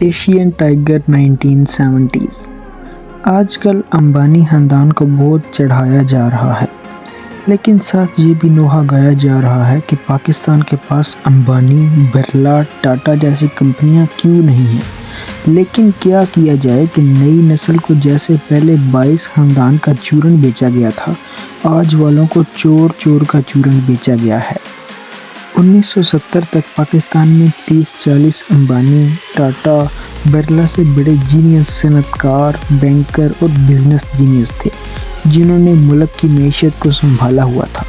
Asian tiger 1970s۔ آج کل امبانی خاندان کو بہت چڑھایا جا رہا ہے، لیکن ساتھ یہ بھی نوحہ گایا جا رہا ہے کہ پاکستان کے پاس امبانی، برلا، ٹاٹا جیسی کمپنیاں کیوں نہیں ہیں۔ لیکن کیا کیا جائے کہ نئی نسل کو جیسے پہلے 22 خاندان کا چورن بیچا گیا تھا، آج والوں کو چور چور کا چورن بیچا گیا ہے۔ 1970 تک پاکستان میں 30-40 امبانی، ٹاٹا، برلا سے بڑے جینیس صنعت کار، بینکر اور بزنس جینیس تھے جنہوں نے ملک کی معیشت کو سنبھالا ہوا تھا۔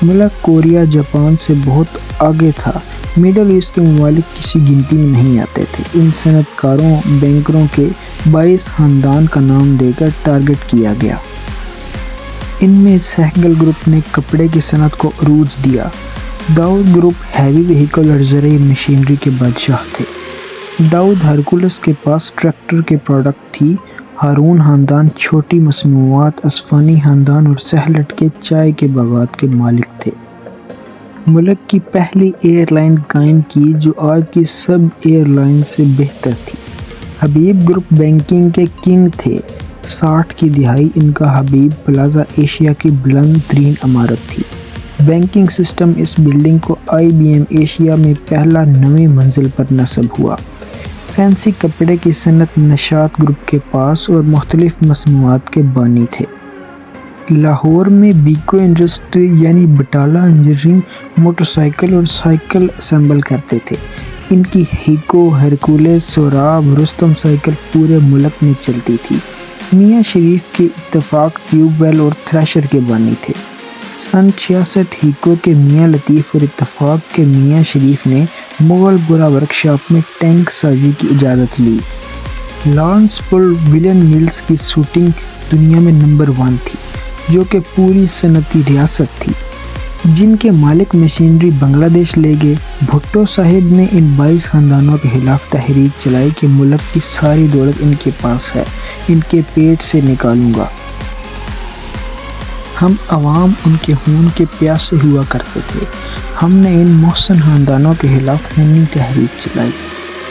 ملک کوریا، جاپان سے بہت آگے تھا، مڈل ایسٹ کے ممالک کسی گنتی میں نہیں آتے تھے۔ ان صنعت کاروں، بینکروں کے 22 خاندان کا نام دے کر ٹارگٹ کیا گیا۔ ان میں سہگل گروپ نے کپڑے کی صنعت کو عروج دیا۔ داؤد گروپ ہیوی وہیکل اور زرعی مشینری کے بادشاہ تھے۔ داؤد ہرکولس کے پاس ٹریکٹر کے پروڈکٹ تھی۔ ہارون خاندان چھوٹی مصنوعات، اصفہانی خاندان اور سہلٹ کے چائے کے باغات کے مالک تھے۔ ملک کی پہلی ایئر لائن قائم کی جو آج کی سب ایئر لائن سے بہتر تھی۔ حبیب گروپ بینکنگ کے کنگ تھے۔ 60 کی دہائی ان کا حبیب پلازا ایشیا کی بلند ترین عمارت تھی۔ بینکنگ سسٹم اس بلڈنگ کو IBM ایشیا میں پہلا 9ویں منزل پر نصب ہوا۔ فینسی کپڑے کی صنعت نشاط گروپ کے پاس اور مختلف مصنوعات کے بانی تھے۔ لاہور میں بیکو انڈسٹری یعنی بٹالہ انجینئرنگ موٹر سائیکل اور سائیکل اسمبل کرتے تھے۔ ان کی ہیکو، ہرکولس، سوراب، رستم سائیکل پورے ملک میں چلتی تھی۔ میاں شریف کے اتفاق ٹیوب ویل اور تھریشر کے بانی تھے۔ سن 66 ہیکو کے میاں لطیف اور اتفاق کے میاں شریف نے مغل پورہ ورکشاپ میں ٹینک سازی کی اجازت لی۔ لارنس پل ولین ملز کی شوٹنگ دنیا میں نمبر 1 تھی، جو کہ پوری صنعتی ریاست تھی، جن کے مالک مشینری بنگلہ دیش لے گئے۔ بھٹو صاحب نے ان 22 خاندانوں کے خلاف تحریک چلائی کہ ملک کی ساری دولت ان کے پاس ہے، ان کے پیٹ سے نکالوں گا۔ ہم عوام ان کے خون کے پیاسے ہوا کرتے تھے۔ ہم نے ان محسن خاندانوں کے خلاف خونی تحریک چلائی۔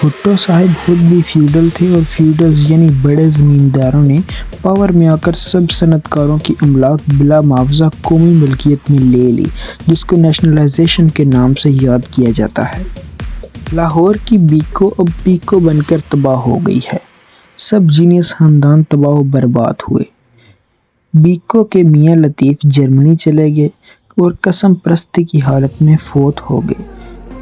بھٹو صاحب خود بھی فیوڈل تھے اور فیوڈلز یعنی بڑے زمینداروں نے پاور میں آ کر سب صنعت کاروں کی املاک بلا معاوضہ قومی ملکیت میں لے لی، جس کو نیشنلائزیشن کے نام سے یاد کیا جاتا ہے۔ لاہور کی بیکو اب پیکو بن کر تباہ ہو گئی ہے۔ سب جینیس خاندان تباہ و برباد ہوئے۔ بیکو کے میاں لطیف جرمنی چلے گئے اور قسم پرستی کی حالت میں فوت ہو گئے۔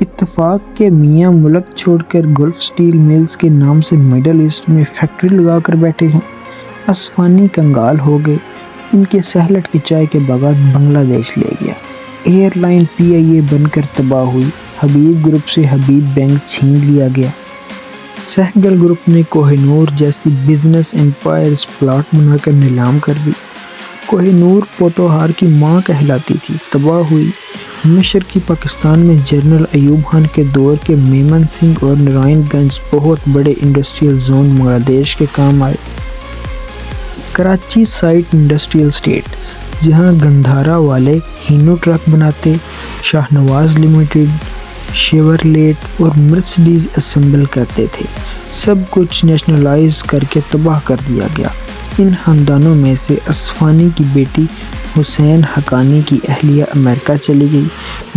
اتفاق کے میاں ملک چھوڑ کر گلف سٹیل ملز کے نام سے مڈل ایسٹ میں فیکٹری لگا کر بیٹھے ہیں۔ اصفہانی کنگال ہو گئے۔ ان کے سہلٹ کے چائے کے باغات بنگلہ دیش لے گیا۔ ایئر لائن PIA بن کر تباہ ہوئی۔ حبیب گروپ سے حبیب بینک چھین لیا گیا۔ سہگل گروپ نے کوہ نور جیسی بزنس امپائرز پلاٹ بنا کر نیلام کر دی۔ کوہ نور پوٹوہار کی ماں کہلاتی تھی، تباہ ہوئی۔ مشرقی پاکستان میں جنرل ایوب خان کے دور کے میمن سنگھ اور نارائن گنج بہت بڑے انڈسٹریل زون بنگلہ دیش کے کام آئے۔ کراچی سائٹ انڈسٹریل اسٹیٹ، جہاں گندھارا والے ہینو ٹرک بناتے، شاہ نواز لمیٹڈ، شیورلیٹ اور مرسڈیز اسمبل کرتے تھے، سب کچھ نیشنلائز کر کے تباہ کر دیا گیا۔ ان خاندانوں میں سے اصفہانی کی بیٹی حسین حقانی کی اہلیہ امریکہ چلی گئی۔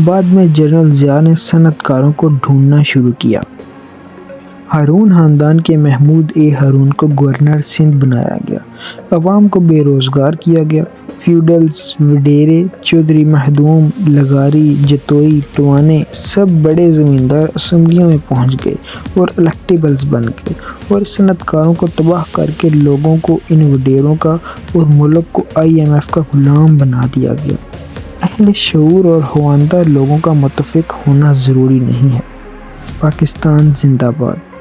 بعد میں جنرل ضیاء نے صنعت کاروں کو ڈھونڈنا شروع کیا۔ ہارون خاندان کے محمود ہارون کو گورنر سندھ بنایا گیا۔ عوام کو بے روزگار کیا گیا۔ فیوڈلز، وڈیرے، چودھری مخدوم، لغاری، جتوئی، ٹوانے سب بڑے زمیندار اسمبلیوں میں پہنچ گئے اور الیکٹیبلز بن گئے اور صنعت کاروں کو تباہ کر کے لوگوں کو ان وڈیروں کا اور ملک کو IMF کا غلام بنا دیا گیا۔ اہل شعور اور خواندہ لوگوں کا متفق ہونا ضروری نہیں ہے۔ پاکستان زندہ باد۔